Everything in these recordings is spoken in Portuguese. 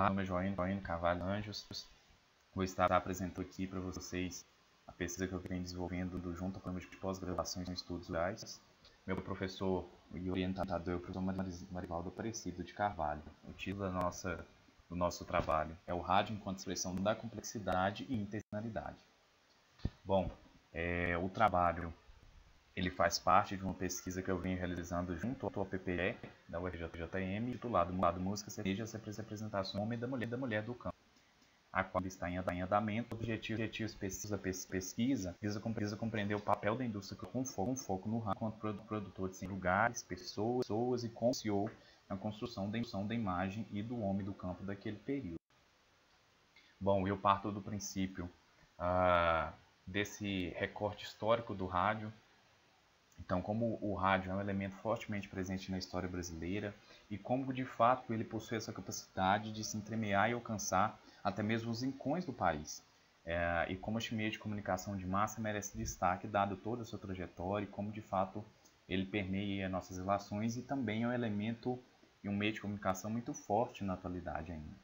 Olá, meu nome é Joaquim Carvalho Anjos. Vou estar apresentando aqui para vocês a pesquisa que eu venho desenvolvendo junto ao programa de pós-graduação em estudos rurais. Meu professor e orientador é o professor Marivaldo Aparecido de Carvalho. O título do nosso trabalho é o rádio enquanto expressão da complexidade e intencionalidade. Bom, o trabalho ele faz parte de uma pesquisa que eu venho realizando junto ao PPE da UFJM, titulado Música, Sertaneja, as representações do homem e da mulher do campo, a qual está em andamento. O objetivo da pesquisa visa compreender o papel da indústria com foco no rádio enquanto produtor de lugares, pessoas e como iniciou na construção da imagem e do homem do campo daquele período. Bom, eu parto do princípio desse recorte histórico do rádio. Então, como o rádio é um elemento fortemente presente na história brasileira e como, de fato, ele possui essa capacidade de se entremear e alcançar até mesmo os rincões do país. E como este meio de comunicação de massa merece destaque, dado toda a sua trajetória e como, de fato, ele permeia nossas relações e também é um elemento e um meio de comunicação muito forte na atualidade ainda.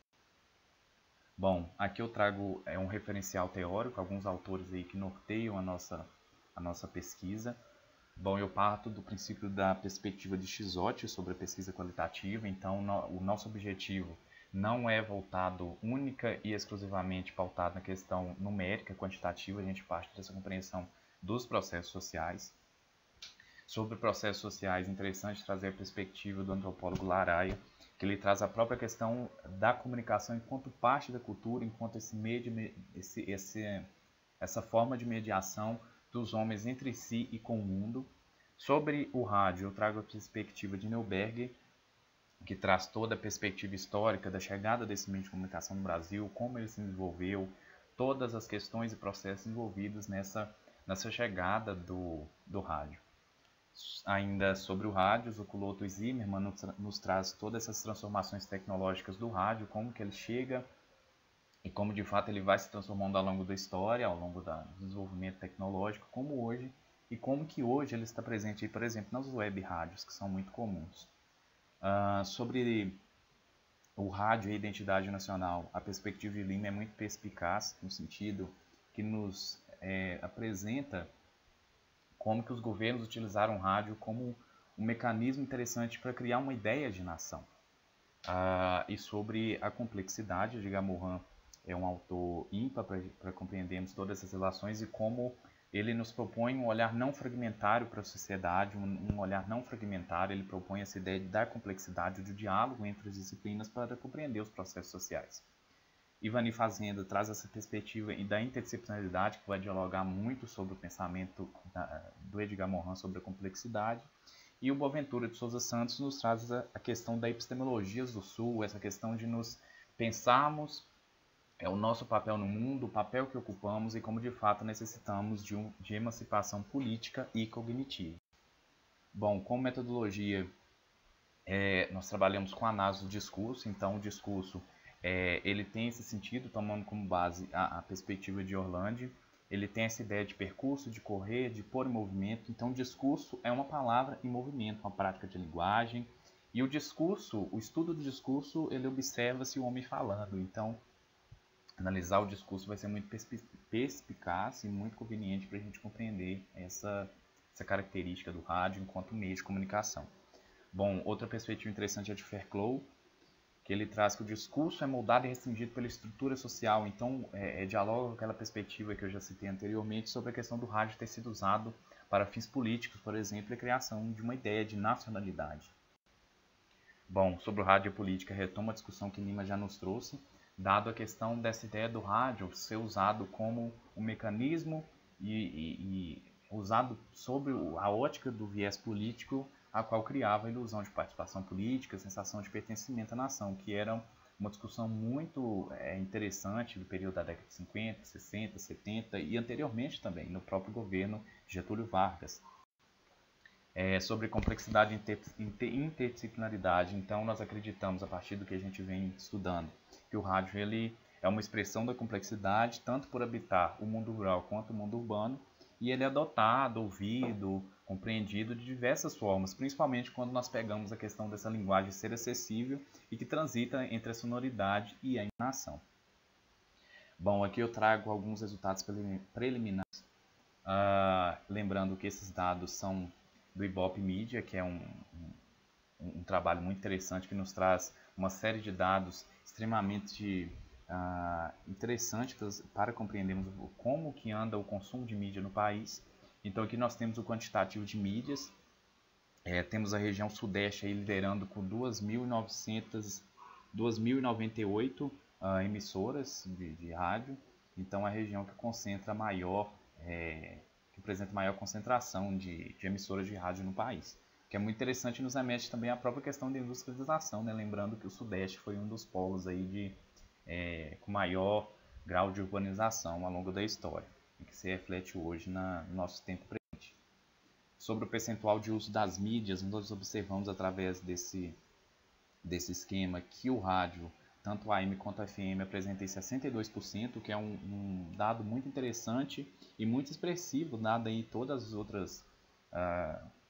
Bom, aqui eu trago um referencial teórico, alguns autores aí que norteiam a nossa pesquisa. Bom, eu parto do princípio da perspectiva de Chizotti sobre a pesquisa qualitativa, então o nosso objetivo não é voltado única e exclusivamente pautado na questão numérica, quantitativa, a gente parte dessa compreensão dos processos sociais. Sobre processos sociais, é interessante trazer a perspectiva do antropólogo Laraia, que ele traz a própria questão da comunicação enquanto parte da cultura, enquanto essa forma de mediação dos homens entre si e com o mundo. Sobre o rádio, eu trago a perspectiva de Neuberger, que traz toda a perspectiva histórica da chegada desse meio de comunicação no Brasil, como ele se desenvolveu, todas as questões e processos envolvidos nessa chegada do rádio. Ainda sobre o rádio, o Culoto e Zimmermann nos traz todas essas transformações tecnológicas do rádio, como que ele chega e como de fato ele vai se transformando ao longo da história, ao longo do desenvolvimento tecnológico, como hoje, e como que hoje ele está presente, por exemplo, nas web rádios, que são muito comuns. Sobre o rádio e a identidade nacional, a perspectiva de Lima é muito perspicaz, no sentido que nos apresenta como que os governos utilizaram o rádio como um mecanismo interessante para criar uma ideia de nação. E sobre a complexidade, Edgar Morin é um autor ímpar para compreendermos todas essas relações e como ele nos propõe um olhar não fragmentário para a sociedade, um olhar não fragmentário, ele propõe essa ideia da complexidade, do diálogo entre as disciplinas para compreender os processos sociais. Ivani Fazenda traz essa perspectiva da interdisciplinaridade, que vai dialogar muito sobre o pensamento do Edgar Morin sobre a complexidade. E o Boaventura de Souza Santos nos traz a questão da epistemologia do Sul, essa questão de nos pensarmos o nosso papel no mundo, o papel que ocupamos e como de fato necessitamos de emancipação política e cognitiva. Bom, como metodologia, nós trabalhamos com análise do discurso, então o discurso ele tem esse sentido, tomando como base a perspectiva de Orlandi, ele tem essa ideia de percurso, de correr, de pôr em movimento, então o discurso é uma palavra em movimento, uma prática de linguagem, e o discurso, o estudo do discurso, ele observa-se o homem falando, então analisar o discurso vai ser muito perspicaz e muito conveniente para a gente compreender essa característica do rádio enquanto meio de comunicação. Bom, outra perspectiva interessante é de Fairclough, que ele traz que o discurso é moldado e restringido pela estrutura social, então dialoga com aquela perspectiva que eu já citei anteriormente sobre a questão do rádio ter sido usado para fins políticos, por exemplo, e a criação de uma ideia de nacionalidade. Bom, sobre o rádio e a política, retoma a discussão que Lima já nos trouxe, dado a questão dessa ideia do rádio ser usado como um mecanismo e usado sobre a ótica do viés político, a qual criava a ilusão de participação política, a sensação de pertencimento à nação, que era uma discussão muito interessante do período da década de 50, 60, 70 e anteriormente também, no próprio governo de Getúlio Vargas. Sobre complexidade e interdisciplinaridade, então nós acreditamos, a partir do que a gente vem estudando, que o rádio ele é uma expressão da complexidade, tanto por habitar o mundo rural quanto o mundo urbano, e ele é adotado, ouvido, compreendido de diversas formas, principalmente quando nós pegamos a questão dessa linguagem ser acessível e que transita entre a sonoridade e a entonação. Bom, aqui eu trago alguns resultados preliminares, lembrando que esses dados são do Ibope Media, que é um trabalho muito interessante que nos traz uma série de dados extremamente interessantes para compreendermos como que anda o consumo de mídia no país. Então aqui nós temos o quantitativo de mídias, temos a região sudeste aí liderando com 2.098 emissoras de rádio. Então a região que concentra que apresenta maior concentração de emissoras de rádio no país, que é muito interessante e nos remete também à própria questão da industrialização, né? Lembrando que o Sudeste foi um dos polos aí com maior grau de urbanização ao longo da história, e que se reflete hoje no nosso tempo presente. Sobre o percentual de uso das mídias, nós observamos através desse esquema que o rádio, tanto AM quanto FM, apresenta 62%, que é um dado muito interessante e muito expressivo, dado aí todas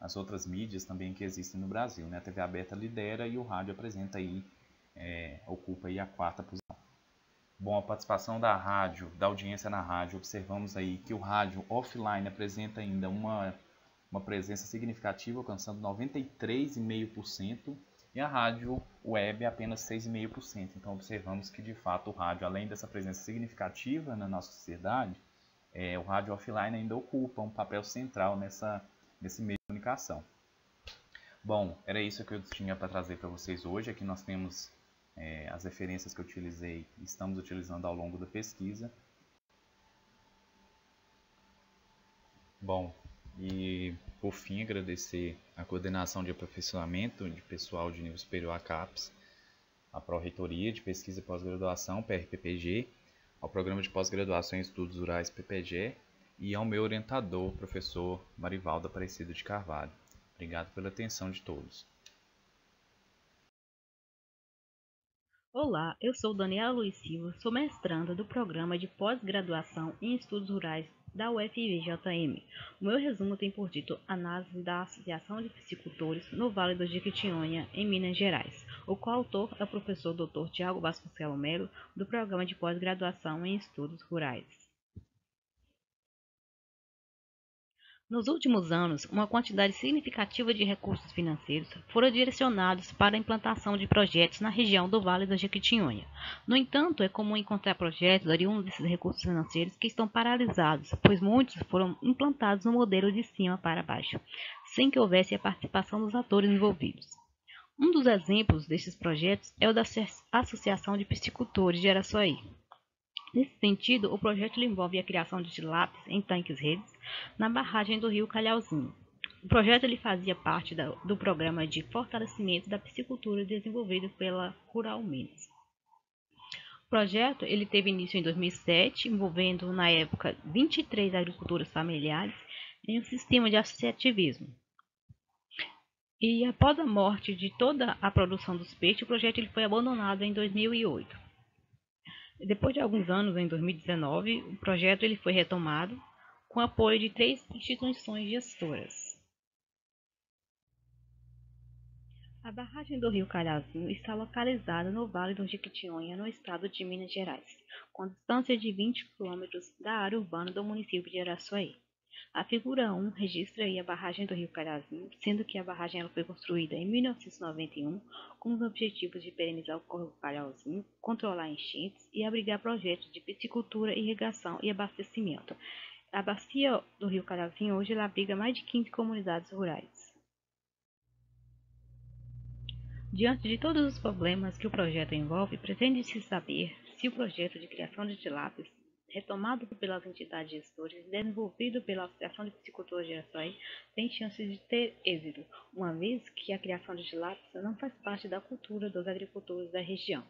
as outras mídias também que existem no Brasil, né? A TV aberta lidera e o rádio apresenta aí, ocupa aí a 4ª posição. Bom, a participação da audiência na rádio, observamos aí que o rádio offline apresenta ainda uma presença significativa, alcançando 93,5%, e a rádio web apenas 6,5%. Então observamos que de fato o rádio, além dessa presença significativa na nossa sociedade, o rádio offline ainda ocupa um papel central nesse meio de comunicação. Bom, era isso que eu tinha para trazer para vocês hoje. Aqui nós temos as referências que eu utilizei e estamos utilizando ao longo da pesquisa. Bom, e por fim agradecer a coordenação de aperfeiçoamento de pessoal de nível superior à CAPES, a Pró-Reitoria de Pesquisa e Pós-Graduação, PRPPG, ao Programa de Pós-Graduação em Estudos Rurais, PPG, e ao meu orientador, professor Marivaldo Aparecido de Carvalho. Obrigado pela atenção de todos. Olá, eu sou Daniela Luiz Silva, sou mestranda do Programa de Pós-Graduação em Estudos Rurais da UFVJM. O meu resumo tem por título Análise da Associação de Piscicultores no Vale do Jequitinhonha, em Minas Gerais. O coautor é o professor Dr. Tiago Vasconcelos Melo, do Programa de Pós-Graduação em Estudos Rurais. Nos últimos anos, uma quantidade significativa de recursos financeiros foram direcionados para a implantação de projetos na região do Vale do Jequitinhonha. No entanto, é comum encontrar projetos oriundos desses recursos financeiros que estão paralisados, pois muitos foram implantados no modelo de cima para baixo, sem que houvesse a participação dos atores envolvidos. Um dos exemplos desses projetos é o da Associação de Piscicultores de Araçuaí. Nesse sentido, o projeto envolve a criação de tilápias em tanques-redes na barragem do rio Calhauzinho. O projeto fazia parte do programa de fortalecimento da piscicultura desenvolvido pela Rural Minas. O projeto teve início em 2007, envolvendo na época 23 agricultores familiares em um sistema de associativismo. E após a morte de toda a produção dos peixes, o projeto foi abandonado em 2008. Depois de alguns anos, em 2019, o projeto foi retomado com apoio de 3 instituições gestoras. A barragem do rio Calhauzinho está localizada no Vale do Jequitinhonha, no estado de Minas Gerais, com distância de 20 km da área urbana do município de Araçuaí. A figura 1 registra a barragem do rio Calhauzinho, sendo que a barragem foi construída em 1991 com os objetivos de perenizar o córrego Calhauzinho, controlar enchentes e abrigar projetos de piscicultura, irrigação e abastecimento. A bacia do rio Calhauzinho hoje abriga mais de 15 comunidades rurais. Diante de todos os problemas que o projeto envolve, pretende-se saber se o projeto de criação de tilápias, retomado pelas entidades gestoras e desenvolvido pela Associação de Piscicultores de Araçuaí, tem chances de ter êxito, uma vez que a criação de tilápias não faz parte da cultura dos agricultores da região.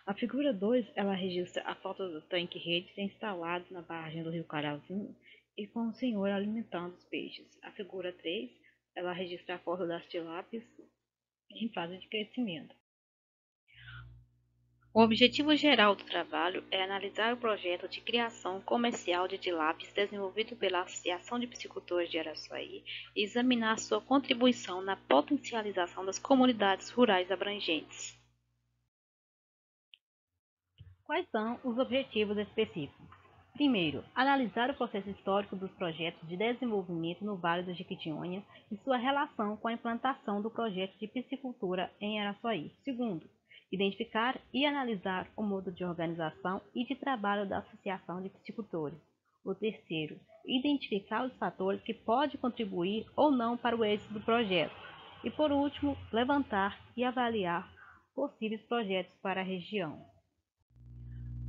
A figura 2, ela registra a falta do tanque-rede instalado na barragem do rio Calhauzinho e com o senhor alimentando os peixes. A figura 3, ela registra a falta das tilápias em fase de crescimento. O objetivo geral do trabalho é analisar o projeto de criação comercial de tilápias desenvolvido pela Associação de Piscicultores de Araçuaí e examinar sua contribuição na potencialização das comunidades rurais abrangentes. Quais são os objetivos específicos? Primeiro, analisar o processo histórico dos projetos de desenvolvimento no Vale do Jequitinhonha e sua relação com a implantação do projeto de piscicultura em Araçuaí. Segundo, identificar e analisar o modo de organização e de trabalho da Associação de Piscicultores. O terceiro, identificar os fatores que podem contribuir ou não para o êxito do projeto. E por último, levantar e avaliar possíveis projetos para a região.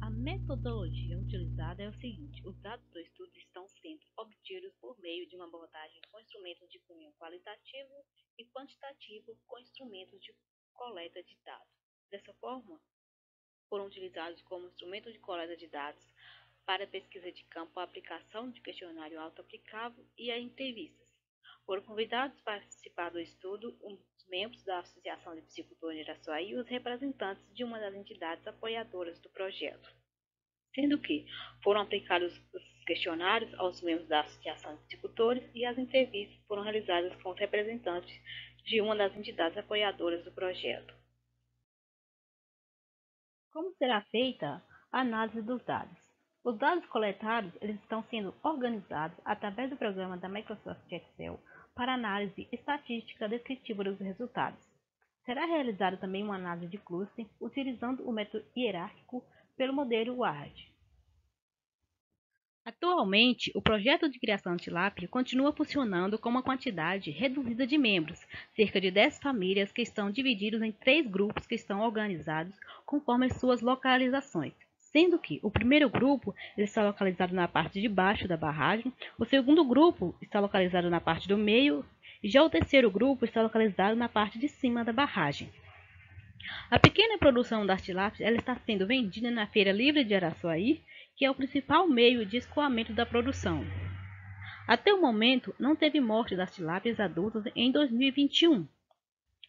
A metodologia utilizada é o seguinte: os dados do estudo estão sendo obtidos por meio de uma abordagem com instrumentos de cunho qualitativo e quantitativo com instrumentos de coleta de dados. Dessa forma, foram utilizados como instrumento de coleta de dados para pesquisa de campo a aplicação de questionário auto-aplicável e a entrevistas. Foram convidados para participar do estudo os membros da Associação de Piscicultores de Araçuaí e os representantes de uma das entidades apoiadoras do projeto, sendo que foram aplicados os questionários aos membros da Associação de Piscicultores e as entrevistas foram realizadas com os representantes de uma das entidades apoiadoras do projeto. Como será feita a análise dos dados? Os dados coletados eles estão sendo organizados através do programa da Microsoft Excel para análise estatística descritiva dos resultados. Será realizada também uma análise de cluster utilizando o método hierárquico pelo modelo WARD. Atualmente, o projeto de criação de tilápia continua funcionando com uma quantidade reduzida de membros, cerca de 10 famílias que estão divididos em 3 grupos que estão organizados conforme as suas localizações, sendo que o primeiro grupo está localizado na parte de baixo da barragem, o segundo grupo está localizado na parte do meio e já o terceiro grupo está localizado na parte de cima da barragem. A pequena produção das tilápias ela está sendo vendida na Feira Livre de Araçuaí, que é o principal meio de escoamento da produção. Até o momento, não teve morte das tilápias adultas em 2021,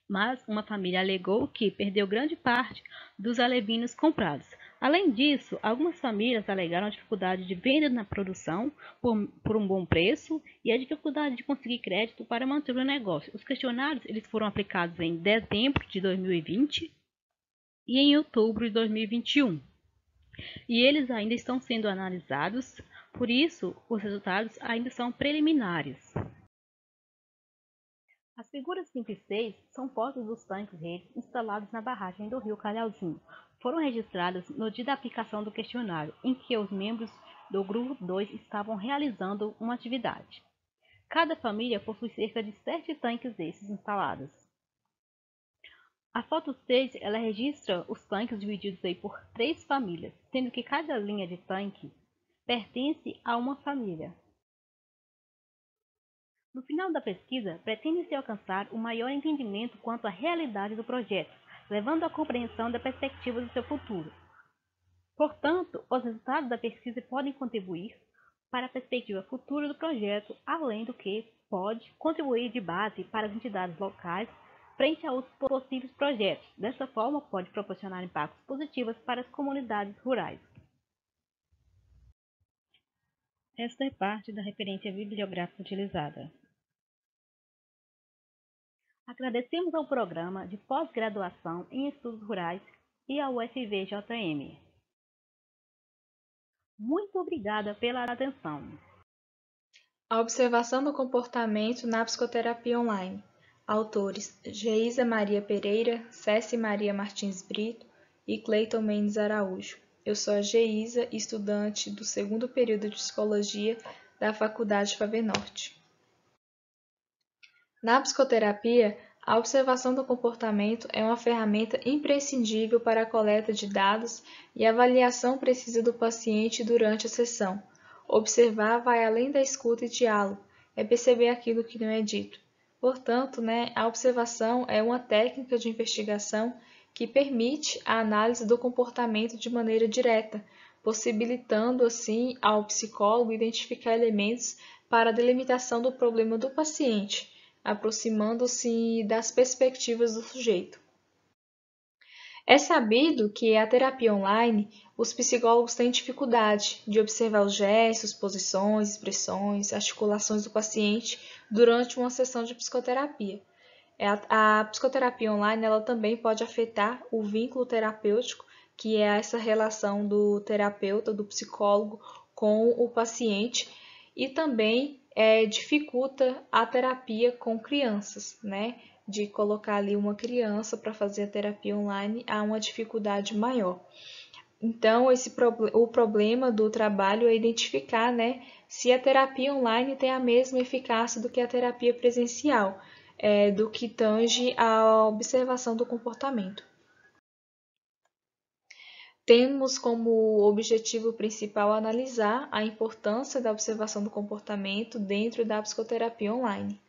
mas uma família alegou que perdeu grande parte dos alevinos comprados. Além disso, algumas famílias alegaram a dificuldade de venda na produção por um bom preço e a dificuldade de conseguir crédito para manter o negócio. Os questionários eles foram aplicados em dezembro de 2020 e em outubro de 2021. E eles ainda estão sendo analisados, por isso os resultados ainda são preliminares. As figuras 5 e 6 são fotos dos tanques-redes instalados na barragem do rio Calhauzinho. Foram registradas no dia da aplicação do questionário, em que os membros do grupo 2 estavam realizando uma atividade. Cada família possui cerca de 7 tanques desses instalados. A foto 6 ela registra os tanques divididos aí por 3 famílias, sendo que cada linha de tanque pertence a uma família. No final da pesquisa, pretende-se alcançar o maior entendimento quanto à realidade do projeto, levando à compreensão da perspectiva do seu futuro. Portanto, os resultados da pesquisa podem contribuir para a perspectiva futura do projeto, além do que pode contribuir de base para as entidades locais frente a outros possíveis projetos. Dessa forma, pode proporcionar impactos positivos para as comunidades rurais. Esta é parte da referência bibliográfica utilizada. Agradecemos ao Programa de Pós-Graduação em Estudos Rurais e ao UFVJM. Muito obrigada pela atenção. A observação do comportamento na psicoterapia online. Autores: Geisa Maria Pereira, Céci Maria Martins Brito e Cleiton Mendes Araújo. Eu sou a Geisa, estudante do 2º período de Psicologia da Faculdade Favenorte. Na psicoterapia, a observação do comportamento é uma ferramenta imprescindível para a coleta de dados e avaliação precisa do paciente durante a sessão. Observar vai além da escuta e diálogo, é perceber aquilo que não é dito. Portanto, a observação é uma técnica de investigação que permite a análise do comportamento de maneira direta, possibilitando assim ao psicólogo identificar elementos para a delimitação do problema do paciente, aproximando-se das perspectivas do sujeito. É sabido que a terapia online, os psicólogos têm dificuldade de observar os gestos, posições, expressões, articulações do paciente durante uma sessão de psicoterapia. A psicoterapia online ela também pode afetar o vínculo terapêutico, que é essa relação do terapeuta, do psicólogo com o paciente, e também dificulta a terapia com crianças, né? De colocar ali uma criança para fazer a terapia online há uma dificuldade maior. Então, o problema do trabalho é identificar, né, se a terapia online tem a mesma eficácia do que a terapia presencial, do que tange à observação do comportamento. Temos como objetivo principal analisar a importância da observação do comportamento dentro da psicoterapia online.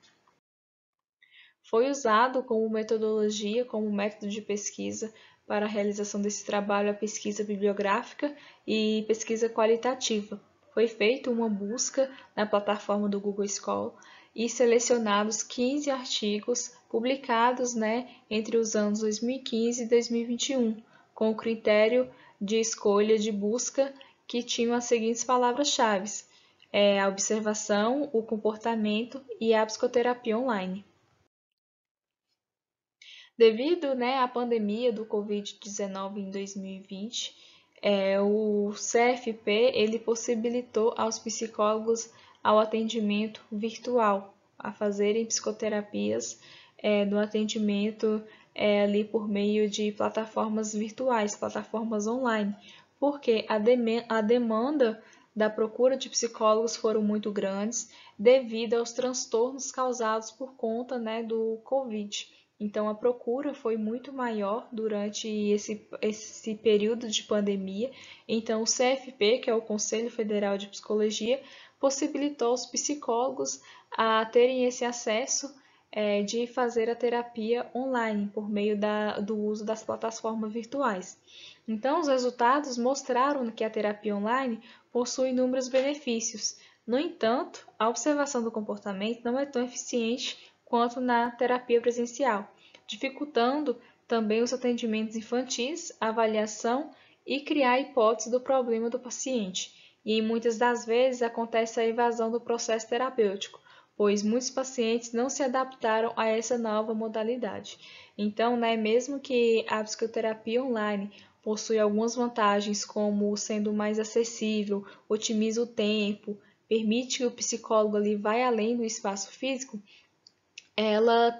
Foi usado como metodologia, como método de pesquisa para a realização desse trabalho a pesquisa bibliográfica e pesquisa qualitativa. Foi feita uma busca na plataforma do Google Scholar e selecionados 15 artigos publicados, entre os anos 2015 e 2021, com o critério de escolha de busca que tinham as seguintes palavras-chave: a observação, o comportamento e a psicoterapia online. Devido, à pandemia do Covid-19 em 2020, o CFP ele possibilitou aos psicólogos ao atendimento virtual, a fazerem psicoterapias no atendimento ali por meio de plataformas virtuais, plataformas online, porque a demanda da procura de psicólogos foram muito grandes devido aos transtornos causados por conta, do Covid. Então, a procura foi muito maior durante esse período de pandemia. Então, o CFP, que é o Conselho Federal de Psicologia, possibilitou aos psicólogos a terem esse acesso de fazer a terapia online por meio do uso das plataformas virtuais. Então, os resultados mostraram que a terapia online possui inúmeros benefícios. No entanto, a observação do comportamento não é tão eficiente quanto na terapia presencial, dificultando também os atendimentos infantis, a avaliação e criar a hipótese do problema do paciente. E muitas das vezes acontece a evasão do processo terapêutico, pois muitos pacientes não se adaptaram a essa nova modalidade. Então, mesmo que a psicoterapia online possui algumas vantagens, como sendo mais acessível, otimiza o tempo, permite que o psicólogo ali vá além do espaço físico, ela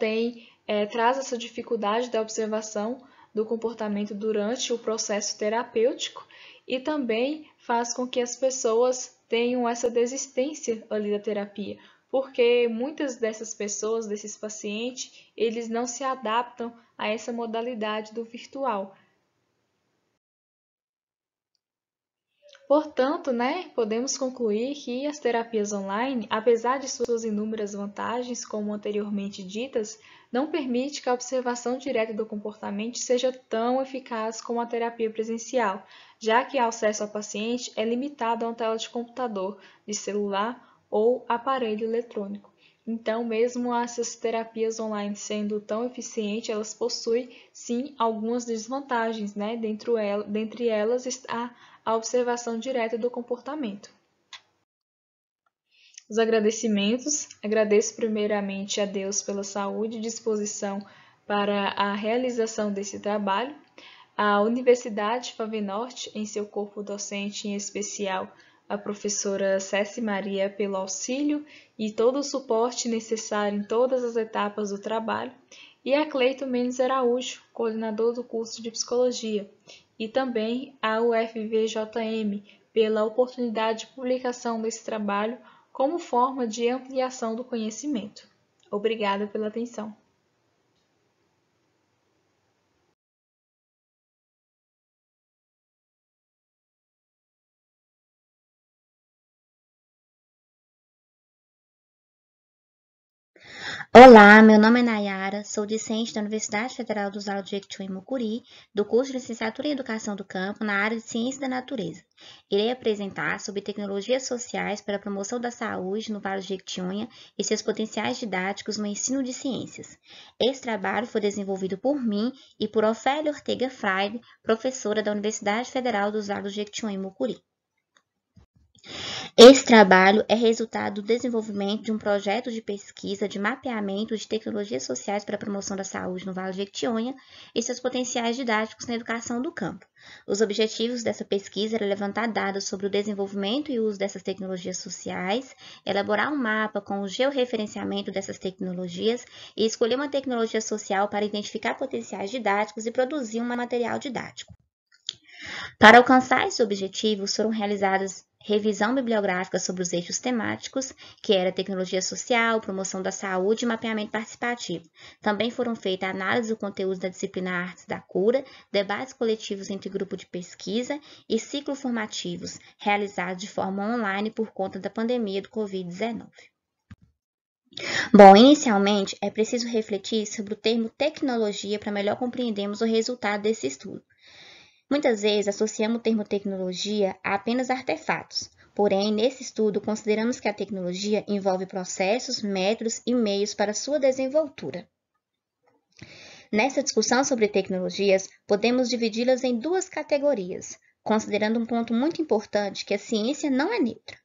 traz essa dificuldade da observação do comportamento durante o processo terapêutico e também faz com que as pessoas tenham essa desistência ali da terapia, porque muitas dessas pessoas, desses pacientes, eles não se adaptam a essa modalidade do virtual. Portanto, podemos concluir que as terapias online, apesar de suas inúmeras vantagens, como anteriormente ditas, não permite que a observação direta do comportamento seja tão eficaz como a terapia presencial, já que o acesso ao paciente é limitado a uma tela de computador, de celular ou aparelho eletrônico. Então, mesmo essas terapias online sendo tão eficientes, elas possuem sim algumas desvantagens, dentre elas está a observação direta do comportamento. Os agradecimentos. Agradeço primeiramente a Deus pela saúde e disposição para a realização desse trabalho, a Universidade Favenorte, em seu corpo docente, em especial a professora Céci Maria, pelo auxílio e todo o suporte necessário em todas as etapas do trabalho, e a Cleito Mendes Araújo, coordenador do curso de Psicologia, e também a UFVJM, pela oportunidade de publicação desse trabalho como forma de ampliação do conhecimento. Obrigada pela atenção. Olá, meu nome é Nayara, sou discente da Universidade Federal dos Vales do Jequitinhonha e Mucuri, do curso de Licenciatura em Educação do Campo, na área de Ciência da Natureza. Irei apresentar sobre tecnologias sociais para a promoção da saúde no Vale do Jequitinhonha e seus potenciais didáticos no ensino de ciências. Esse trabalho foi desenvolvido por mim e por Ofélia Ortega Freire, professora da Universidade Federal dos Vales do Jequitinhonha e Mucuri. Esse trabalho é resultado do desenvolvimento de um projeto de pesquisa de mapeamento de tecnologias sociais para a promoção da saúde no Vale do Jequitinhonha e seus potenciais didáticos na educação do campo. Os objetivos dessa pesquisa eram levantar dados sobre o desenvolvimento e uso dessas tecnologias sociais, elaborar um mapa com o georreferenciamento dessas tecnologias e escolher uma tecnologia social para identificar potenciais didáticos e produzir um material didático. Para alcançar esses objetivos, foram realizadas revisão bibliográfica sobre os eixos temáticos, que era tecnologia social, promoção da saúde e mapeamento participativo. Também foram feitas análise do conteúdo da disciplina Artes da Cura, debates coletivos entre grupo de pesquisa e ciclos formativos, realizados de forma online por conta da pandemia do Covid-19. Bom, inicialmente, é preciso refletir sobre o termo tecnologia para melhor compreendermos o resultado desse estudo. Muitas vezes associamos o termo tecnologia a apenas artefatos, porém, nesse estudo, consideramos que a tecnologia envolve processos, métodos e meios para sua desenvoltura. Nessa discussão sobre tecnologias, podemos dividi-las em duas categorias, considerando um ponto muito importante que a ciência não é neutra.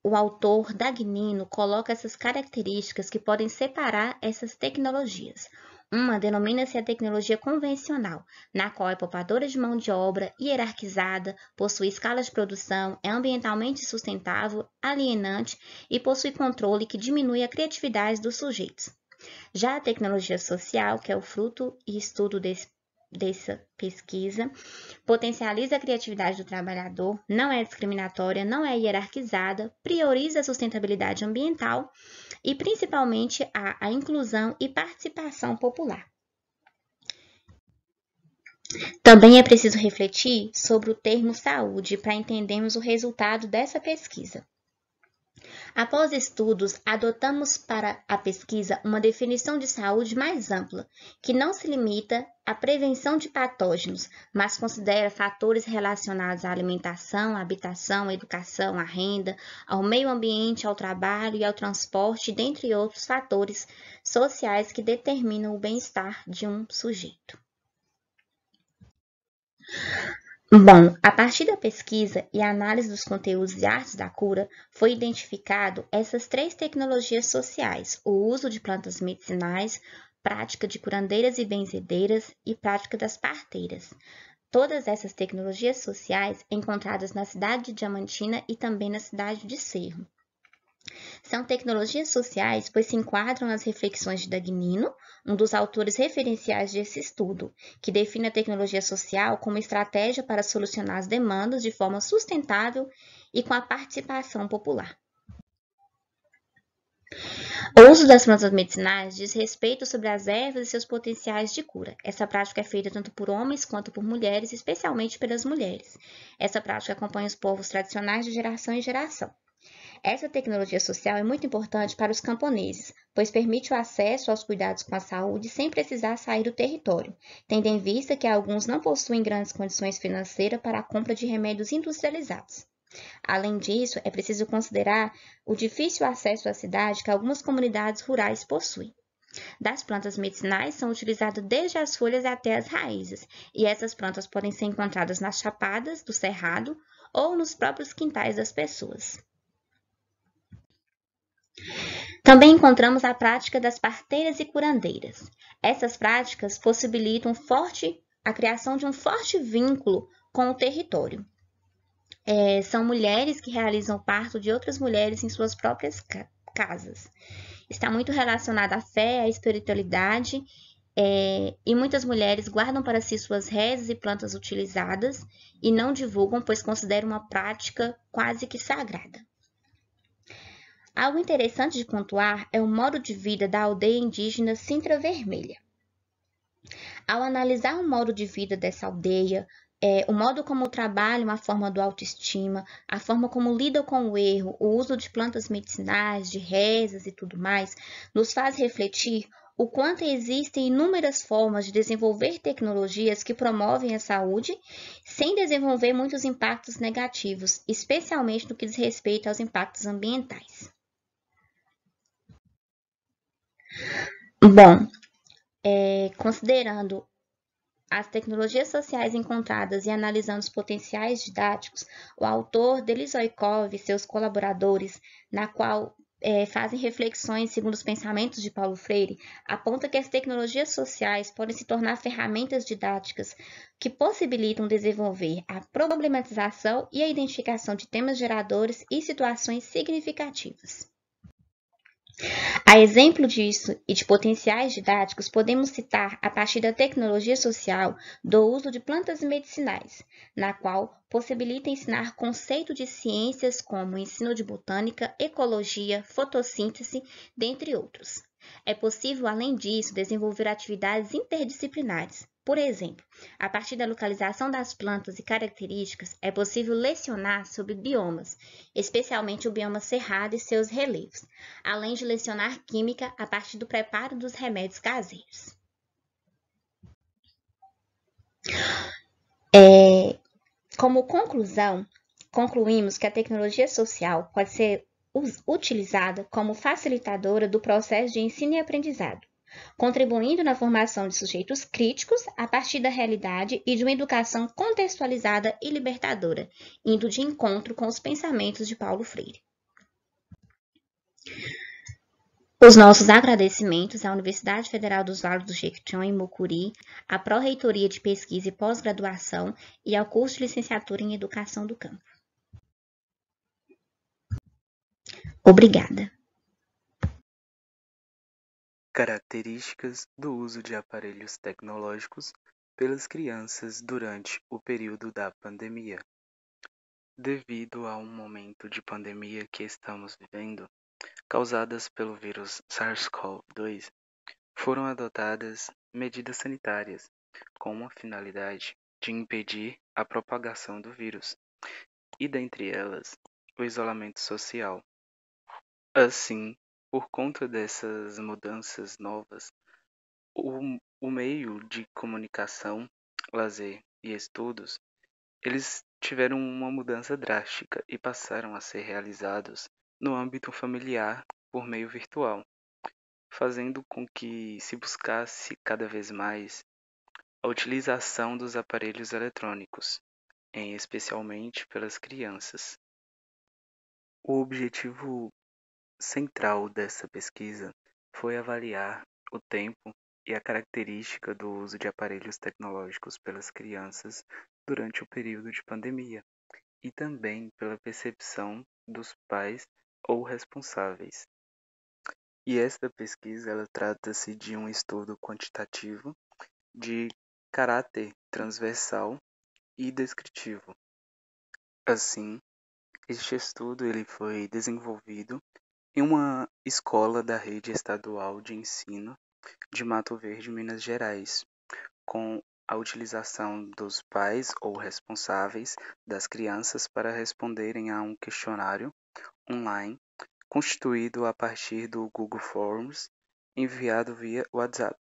O autor Dagnino coloca essas características que podem separar essas tecnologias. Uma denomina-se a tecnologia convencional, na qual é poupadora de mão de obra, hierarquizada, possui escala de produção, é ambientalmente sustentável, alienante e possui controle que diminui a criatividade dos sujeitos. Já a tecnologia social, que é o fruto e estudo dessa pesquisa, potencializa a criatividade do trabalhador, não é discriminatória, não é hierarquizada, prioriza a sustentabilidade ambiental e principalmente a inclusão e participação popular. Também é preciso refletir sobre o termo saúde para entendermos o resultado dessa pesquisa. Após estudos, adotamos para a pesquisa uma definição de saúde mais ampla, que não se limita à prevenção de patógenos, mas considera fatores relacionados à alimentação, à habitação, à educação, à renda, ao meio ambiente, ao trabalho e ao transporte, dentre outros fatores sociais que determinam o bem-estar de um sujeito. Bom, a partir da pesquisa e análise dos conteúdos de artes da cura, foi identificado essas três tecnologias sociais: o uso de plantas medicinais, prática de curandeiras e benzedeiras e prática das parteiras. Todas essas tecnologias sociais encontradas na cidade de Diamantina e também na cidade de Cerro. São tecnologias sociais, pois se enquadram nas reflexões de Dagnino, um dos autores referenciais desse estudo, que define a tecnologia social como estratégia para solucionar as demandas de forma sustentável e com a participação popular. O uso das plantas medicinais diz respeito sobre as ervas e seus potenciais de cura. Essa prática é feita tanto por homens quanto por mulheres, especialmente pelas mulheres. Essa prática acompanha os povos tradicionais de geração em geração. Essa tecnologia social é muito importante para os camponeses, pois permite o acesso aos cuidados com a saúde sem precisar sair do território, tendo em vista que alguns não possuem grandes condições financeiras para a compra de remédios industrializados. Além disso, é preciso considerar o difícil acesso à cidade que algumas comunidades rurais possuem. Das plantas medicinais são utilizadas desde as folhas até as raízes, e essas plantas podem ser encontradas nas chapadas do cerrado ou nos próprios quintais das pessoas. Também encontramos a prática das parteiras e curandeiras. Essas práticas possibilitam a criação de um forte vínculo com o território. São mulheres que realizam o parto de outras mulheres em suas próprias casas. Está muito relacionada à fé, à espiritualidade, e muitas mulheres guardam para si suas rezas e plantas utilizadas e não divulgam, pois consideram uma prática quase que sagrada. Algo interessante de pontuar é o modo de vida da aldeia indígena Sintra Vermelha. Ao analisar o modo de vida dessa aldeia, o modo como trabalham a forma do autoestima, a forma como lidam com o erro, o uso de plantas medicinais, de rezas e tudo mais, nos faz refletir o quanto existem inúmeras formas de desenvolver tecnologias que promovem a saúde, sem desenvolver muitos impactos negativos, especialmente no que diz respeito aos impactos ambientais. Bom, considerando as tecnologias sociais encontradas e analisando os potenciais didáticos, o autor Delisoikov e seus colaboradores, na qual fazem reflexões segundo os pensamentos de Paulo Freire, aponta que as tecnologias sociais podem se tornar ferramentas didáticas que possibilitam desenvolver a problematização e a identificação de temas geradores e situações significativas. A exemplo disso e de potenciais didáticos, podemos citar a partir da tecnologia social do uso de plantas medicinais, na qual possibilita ensinar conceito de ciências como ensino de botânica, ecologia, fotossíntese, dentre outros. É possível, além disso, desenvolver atividades interdisciplinares. Por exemplo, a partir da localização das plantas e características, é possível lecionar sobre biomas, especialmente o bioma cerrado e seus relevos, além de lecionar química a partir do preparo dos remédios caseiros. Como conclusão, concluímos que a tecnologia social pode ser utilizada como facilitadora do processo de ensino e aprendizado, contribuindo na formação de sujeitos críticos a partir da realidade e de uma educação contextualizada e libertadora, indo de encontro com os pensamentos de Paulo Freire. Os nossos agradecimentos à Universidade Federal dos Vales do Jequitinhonha, em Mucuri, à Pró-Reitoria de Pesquisa e Pós-Graduação e ao curso de Licenciatura em Educação do Campo. Obrigada. Características do uso de aparelhos tecnológicos pelas crianças durante o período da pandemia. Devido a um momento de pandemia que estamos vivendo, causadas pelo vírus SARS-CoV-2, foram adotadas medidas sanitárias com a finalidade de impedir a propagação do vírus, e dentre elas, o isolamento social. Assim, por conta dessas mudanças novas, o meio de comunicação, lazer e estudos, eles tiveram uma mudança drástica e passaram a ser realizados no âmbito familiar por meio virtual, fazendo com que se buscasse cada vez mais a utilização dos aparelhos eletrônicos, especialmente pelas crianças. O objetivo central dessa pesquisa foi avaliar o tempo e a característica do uso de aparelhos tecnológicos pelas crianças durante o período de pandemia e também pela percepção dos pais ou responsáveis. E esta pesquisa ela trata-se de um estudo quantitativo de caráter transversal e descritivo. Assim, este estudo ele foi desenvolvido em uma escola da rede estadual de ensino de Mato Verde, Minas Gerais, com a utilização dos pais ou responsáveis das crianças para responderem a um questionário online constituído a partir do Google Forms enviado via WhatsApp,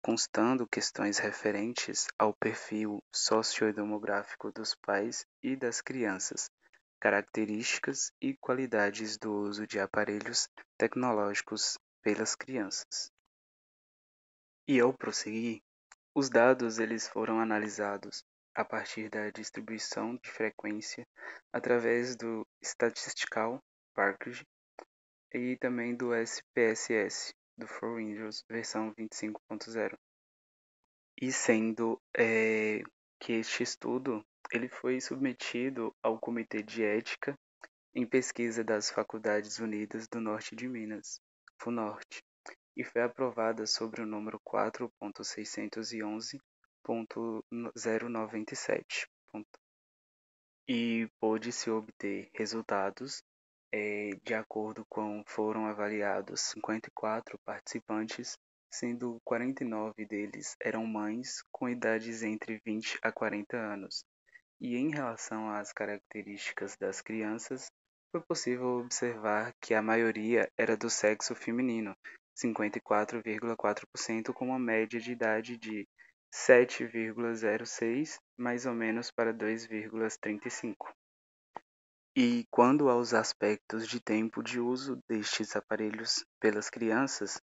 constando questões referentes ao perfil sociodemográfico dos pais e das crianças, características e qualidades do uso de aparelhos tecnológicos pelas crianças. E ao prosseguir, os dados eles foram analisados a partir da distribuição de frequência através do Statistical Package e também do SPSS, do For Windows versão 25.0. E sendo que este estudo ele foi submetido ao Comitê de Ética em Pesquisa das Faculdades Unidas do Norte de Minas, FUNORTE, e foi aprovada sobre o número 4.611.097. E pôde-se obter resultados de acordo com foram avaliados 54 participantes sendo 49 deles eram mães com idades entre 20 a 40 anos. E em relação às características das crianças, foi possível observar que a maioria era do sexo feminino, 54,4% com uma média de idade de 7,06 mais ou menos para 2,35. E quando aos aspectos de tempo de uso destes aparelhos pelas crianças,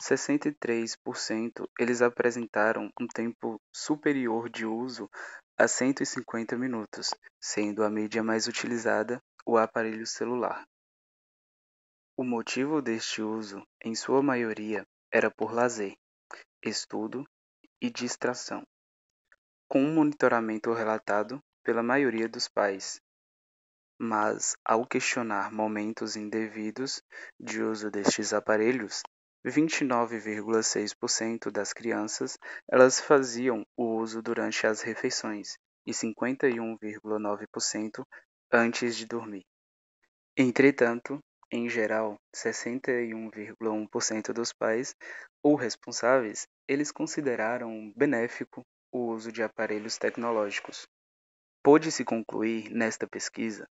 63% eles apresentaram um tempo superior de uso a 150 minutos, sendo a mídia mais utilizada o aparelho celular. O motivo deste uso, em sua maioria, era por lazer, estudo e distração, com um monitoramento relatado pela maioria dos pais. Mas, ao questionar momentos indevidos de uso destes aparelhos, 29,6% das crianças elas faziam o uso durante as refeições e 51,9% antes de dormir. Entretanto, em geral, 61,1% dos pais ou responsáveis, eles consideraram benéfico o uso de aparelhos tecnológicos. Pôde-se concluir nesta pesquisa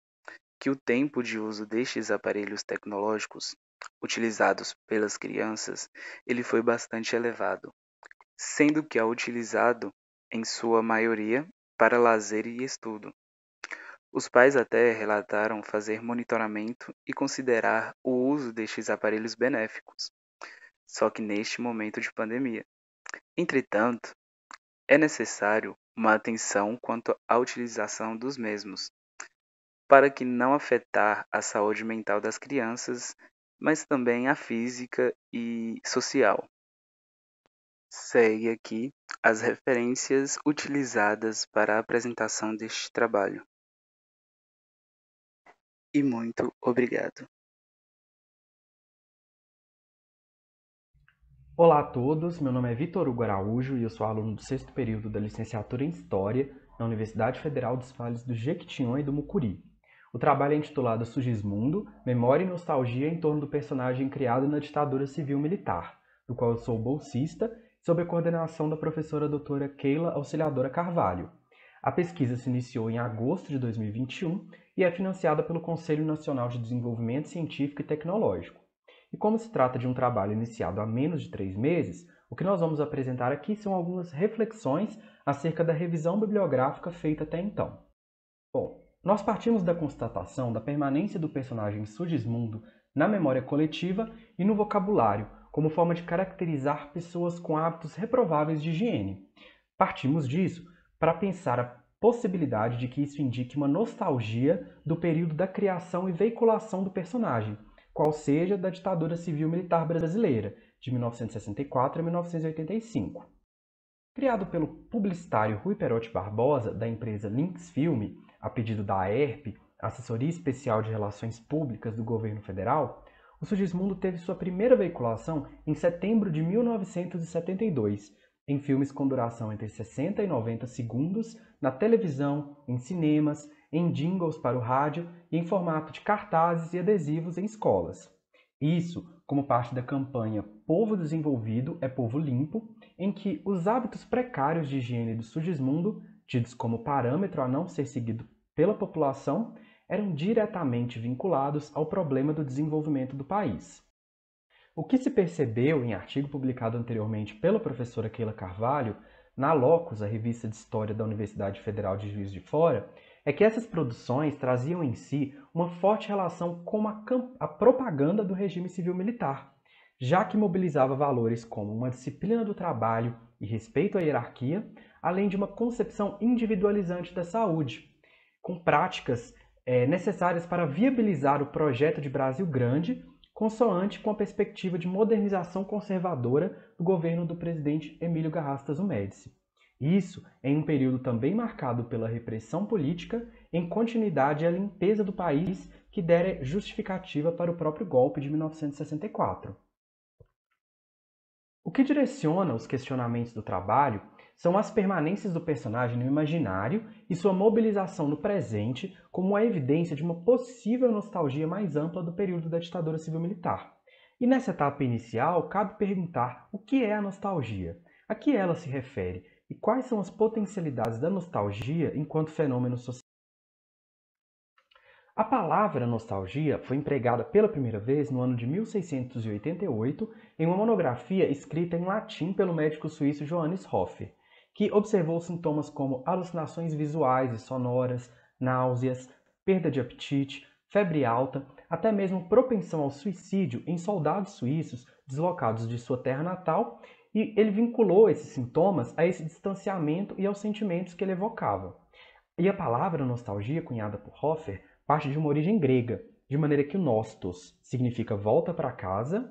que o tempo de uso destes aparelhos tecnológicos utilizados pelas crianças, ele foi bastante elevado, sendo que é utilizado, em sua maioria, para lazer e estudo. Os pais até relataram fazer monitoramento e considerar o uso destes aparelhos benéficos, só que neste momento de pandemia. Entretanto, é necessário uma atenção quanto à utilização dos mesmos, para que não afetar a saúde mental das crianças, mas também a física e social. Segue aqui as referências utilizadas para a apresentação deste trabalho. E muito obrigado. Olá a todos, meu nome é Vitor Hugo Araújo e eu sou aluno do 6º período da licenciatura em História na Universidade Federal dos Vales do Jequitinhonha e do Mucuri. O trabalho é intitulado Sugismundo, Memória e Nostalgia em torno do personagem criado na ditadura civil-militar, do qual eu sou bolsista, sob a coordenação da professora doutora Keila Auxiliadora Carvalho. A pesquisa se iniciou em agosto de 2021 e é financiada pelo Conselho Nacional de Desenvolvimento Científico e Tecnológico. E como se trata de um trabalho iniciado há menos de 3 meses, o que nós vamos apresentar aqui são algumas reflexões acerca da revisão bibliográfica feita até então. Bom, nós partimos da constatação da permanência do personagem Sugismundo na memória coletiva e no vocabulário, como forma de caracterizar pessoas com hábitos reprováveis de higiene. Partimos disso para pensar a possibilidade de que isso indique uma nostalgia do período da criação e veiculação do personagem, qual seja da ditadura civil-militar brasileira, de 1964 a 1985. Criado pelo publicitário Rui Perotti Barbosa, da empresa Lynx Filme, a pedido da AERP, Assessoria Especial de Relações Públicas do Governo Federal, o Sugismundo teve sua primeira veiculação em setembro de 1972, em filmes com duração entre 60 e 90 segundos, na televisão, em cinemas, em jingles para o rádio e em formato de cartazes e adesivos em escolas. Isso como parte da campanha Povo Desenvolvido é Povo Limpo, em que os hábitos precários de higiene do Sugismundo, tidos como parâmetro a não ser seguido pela população, eram diretamente vinculados ao problema do desenvolvimento do país. O que se percebeu em artigo publicado anteriormente pela professora Keila Carvalho, na Locus, a revista de História da Universidade Federal de Juiz de Fora, é que essas produções traziam em si uma forte relação com a propaganda do regime civil-militar, já que mobilizava valores como uma disciplina do trabalho e respeito à hierarquia, além de uma concepção individualizante da saúde, com práticas necessárias para viabilizar o projeto de Brasil Grande, consoante com a perspectiva de modernização conservadora do governo do presidente Emílio Garrastazu Médici. Isso em um período também marcado pela repressão política, em continuidade à limpeza do país que dera justificativa para o próprio golpe de 1964. O que direciona os questionamentos do trabalho são as permanências do personagem no imaginário e sua mobilização no presente como a evidência de uma possível nostalgia mais ampla do período da ditadura civil-militar. E nessa etapa inicial, cabe perguntar o que é a nostalgia, a que ela se refere e quais são as potencialidades da nostalgia enquanto fenômeno social. A palavra nostalgia foi empregada pela primeira vez no ano de 1688 em uma monografia escrita em latim pelo médico suíço Johannes Hofer, que observou sintomas como alucinações visuais e sonoras, náuseas, perda de apetite, febre alta, até mesmo propensão ao suicídio em soldados suíços deslocados de sua terra natal, e ele vinculou esses sintomas a esse distanciamento e aos sentimentos que ele evocava. E a palavra nostalgia, cunhada por Hofer, parte de uma origem grega, de maneira que o nostos significa volta para casa,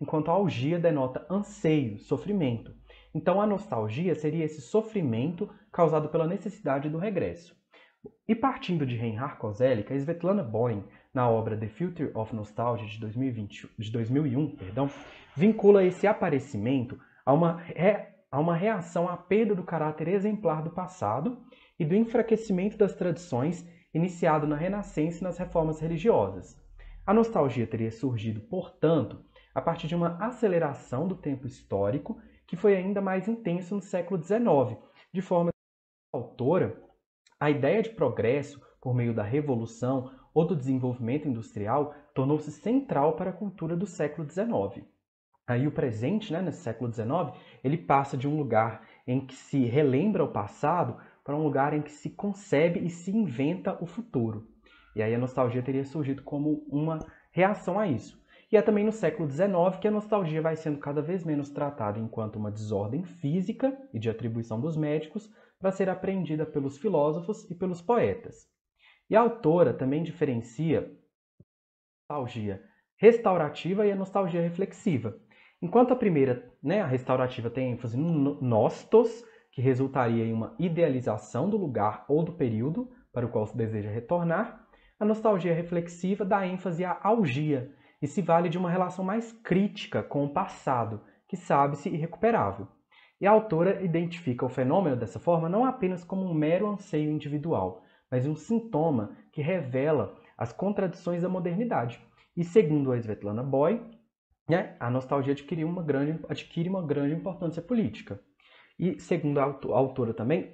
enquanto a algia denota anseio, sofrimento. Então a nostalgia seria esse sofrimento causado pela necessidade do regresso. E partindo de Reinhard Koselleck, a Svetlana Boym, na obra The Future of Nostalgia de 2001, vincula esse aparecimento a uma reação à perda do caráter exemplar do passado e do enfraquecimento das tradições iniciado na Renascença e nas reformas religiosas. A nostalgia teria surgido, portanto, a partir de uma aceleração do tempo histórico que foi ainda mais intenso no século XIX, de forma que a autora, a ideia de progresso por meio da revolução ou do desenvolvimento industrial tornou-se central para a cultura do século XIX. Aí o presente, nesse século XIX, ele passa de um lugar em que se relembra o passado para um lugar em que se concebe e se inventa o futuro. E aí a nostalgia teria surgido como uma reação a isso. E é também no século XIX que a nostalgia vai sendo cada vez menos tratada enquanto uma desordem física e de atribuição dos médicos para ser apreendida pelos filósofos e pelos poetas. E a autora também diferencia a nostalgia restaurativa e a nostalgia reflexiva. Enquanto a primeira, a restaurativa, tem ênfase no nostos, que resultaria em uma idealização do lugar ou do período para o qual se deseja retornar, a nostalgia reflexiva dá ênfase à algia e se vale de uma relação mais crítica com o passado, que sabe-se irrecuperável. E a autora identifica o fenômeno dessa forma não apenas como um mero anseio individual, mas um sintoma que revela as contradições da modernidade. E segundo a Svetlana Boym, a nostalgia adquire uma grande importância política. E, segundo a autora também,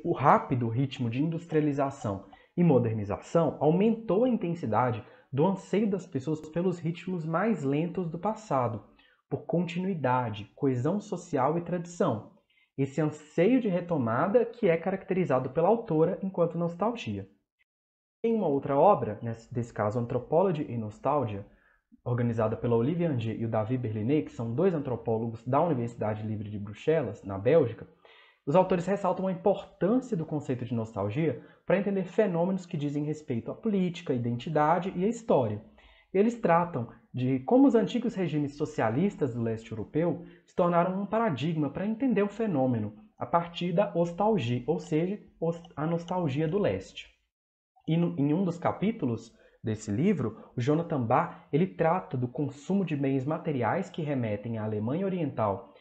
o rápido ritmo de industrialização e modernização aumentou a intensidade do anseio das pessoas pelos ritmos mais lentos do passado, por continuidade, coesão social e tradição. Esse anseio de retomada que é caracterizado pela autora enquanto nostalgia. Em uma outra obra, nesse caso Anthropology and Nostalgia, organizada pela Olivier Angier e o David Berlinet, que são dois antropólogos da Universidade Livre de Bruxelas, na Bélgica, os autores ressaltam a importância do conceito de nostalgia para entender fenômenos que dizem respeito à política, à identidade e à história. Eles tratam de como os antigos regimes socialistas do leste europeu se tornaram um paradigma para entender o fenômeno a partir da ostalgia, ou seja, a nostalgia do leste. E em um dos capítulos desse livro, o Jonathan Bach, ele trata do consumo de bens materiais que remetem à Alemanha Oriental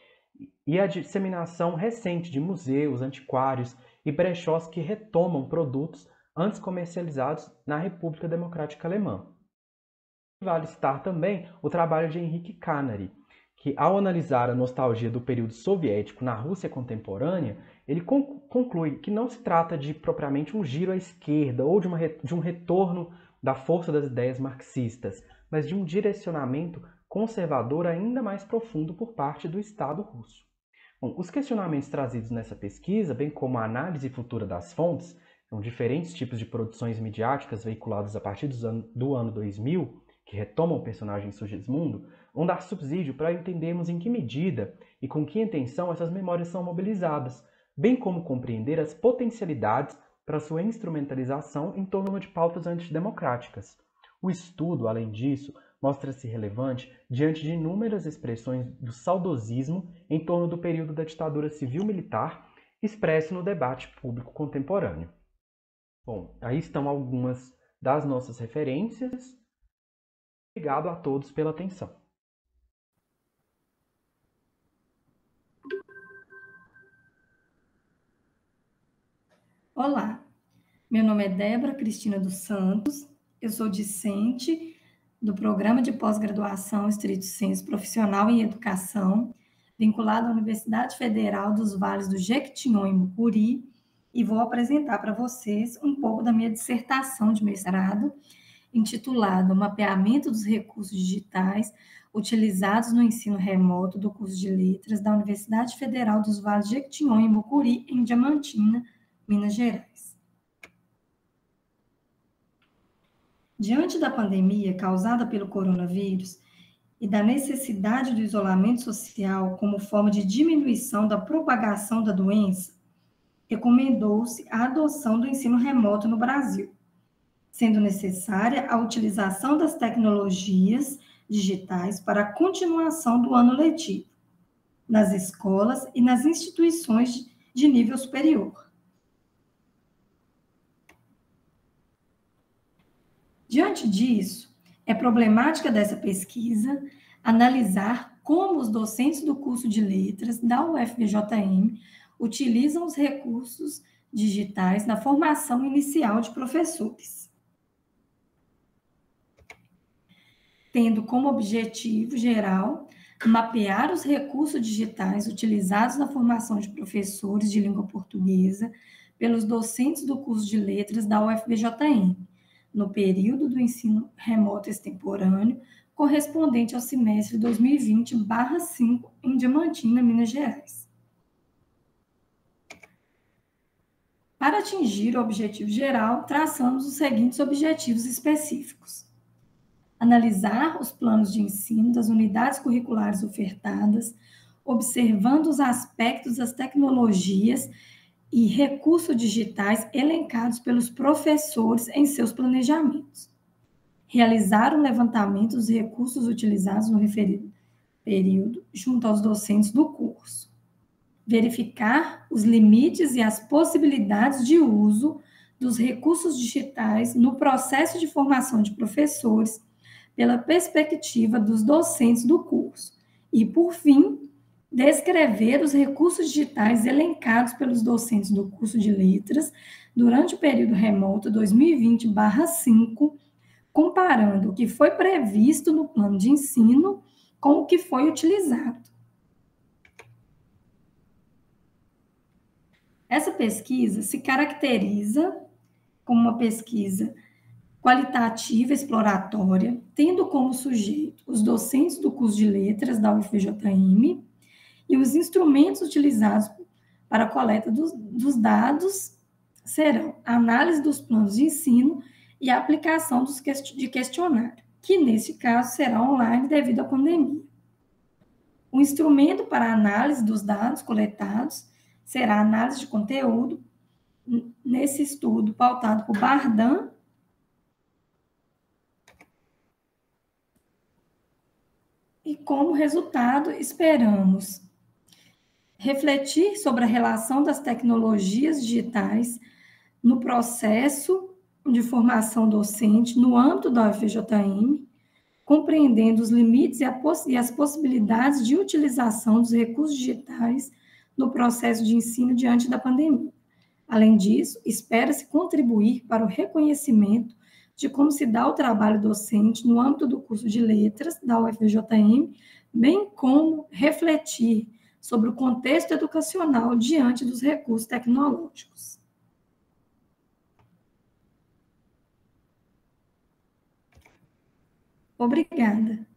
e a disseminação recente de museus, antiquários e brechós que retomam produtos antes comercializados na República Democrática Alemã. Vale citar também o trabalho de Henrique Canary, que ao analisar a nostalgia do período soviético na Rússia contemporânea, ele conclui que não se trata de propriamente um giro à esquerda ou de um retorno da força das ideias marxistas, mas de um direcionamento conservador ainda mais profundo por parte do Estado russo. Bom, os questionamentos trazidos nessa pesquisa, bem como a análise futura das fontes, são diferentes tipos de produções midiáticas veiculadas a partir do ano 2000, que retomam o personagem Sugismundo, vão dar subsídio para entendermos em que medida e com que intenção essas memórias são mobilizadas, bem como compreender as potencialidades para sua instrumentalização em torno de pautas antidemocráticas. O estudo, além disso, mostra-se relevante diante de inúmeras expressões do saudosismo em torno do período da ditadura civil-militar expresso no debate público contemporâneo. Bom, aí estão algumas das nossas referências. Obrigado a todos pela atenção. Olá, meu nome é Débora Cristina dos Santos, eu sou discente do Programa de Pós-Graduação Stricto Sensu Profissional em Educação, vinculado à Universidade Federal dos Vales do Jequitinhonha e Mucuri, e vou apresentar para vocês um pouco da minha dissertação de mestrado, intitulada Mapeamento dos Recursos Digitais utilizados no ensino remoto do curso de Letras da Universidade Federal dos Vales do Jequitinhonha e Mucuri, em Diamantina, Minas Gerais. Diante da pandemia causada pelo coronavírus e da necessidade do isolamento social como forma de diminuição da propagação da doença, recomendou-se a adoção do ensino remoto no Brasil, sendo necessária a utilização das tecnologias digitais para a continuação do ano letivo, nas escolas e nas instituições de nível superior. Diante disso, é problemática dessa pesquisa analisar como os docentes do curso de Letras da UFVJM utilizam os recursos digitais na formação inicial de professores, tendo como objetivo geral mapear os recursos digitais utilizados na formação de professores de língua portuguesa pelos docentes do curso de Letras da UFVJM, no período do ensino remoto extemporâneo, correspondente ao semestre 2020/5 em Diamantina, Minas Gerais. Para atingir o objetivo geral, traçamos os seguintes objetivos específicos: analisar os planos de ensino das unidades curriculares ofertadas, observando os aspectos das tecnologias e recursos digitais elencados pelos professores em seus planejamentos. Realizar um levantamento dos recursos utilizados no referido período junto aos docentes do curso. Verificar os limites e as possibilidades de uso dos recursos digitais no processo de formação de professores pela perspectiva dos docentes do curso. E, por fim, descrever os recursos digitais elencados pelos docentes do curso de Letras durante o período remoto 2020/5, comparando o que foi previsto no plano de ensino com o que foi utilizado. Essa pesquisa se caracteriza como uma pesquisa qualitativa exploratória, tendo como sujeito os docentes do curso de Letras da UFVJM e os instrumentos utilizados para a coleta dos dados serão a análise dos planos de ensino e a aplicação de questionário, que neste caso será online devido à pandemia. O instrumento para a análise dos dados coletados será a análise de conteúdo, nesse estudo pautado por Bardan, e como resultado esperamos refletir sobre a relação das tecnologias digitais no processo de formação docente no âmbito da UFVJM, compreendendo os limites e as possibilidades de utilização dos recursos digitais no processo de ensino diante da pandemia. Além disso, espera-se contribuir para o reconhecimento de como se dá o trabalho docente no âmbito do curso de Letras da UFVJM, bem como refletir sobre o contexto educacional diante dos recursos tecnológicos. Obrigada.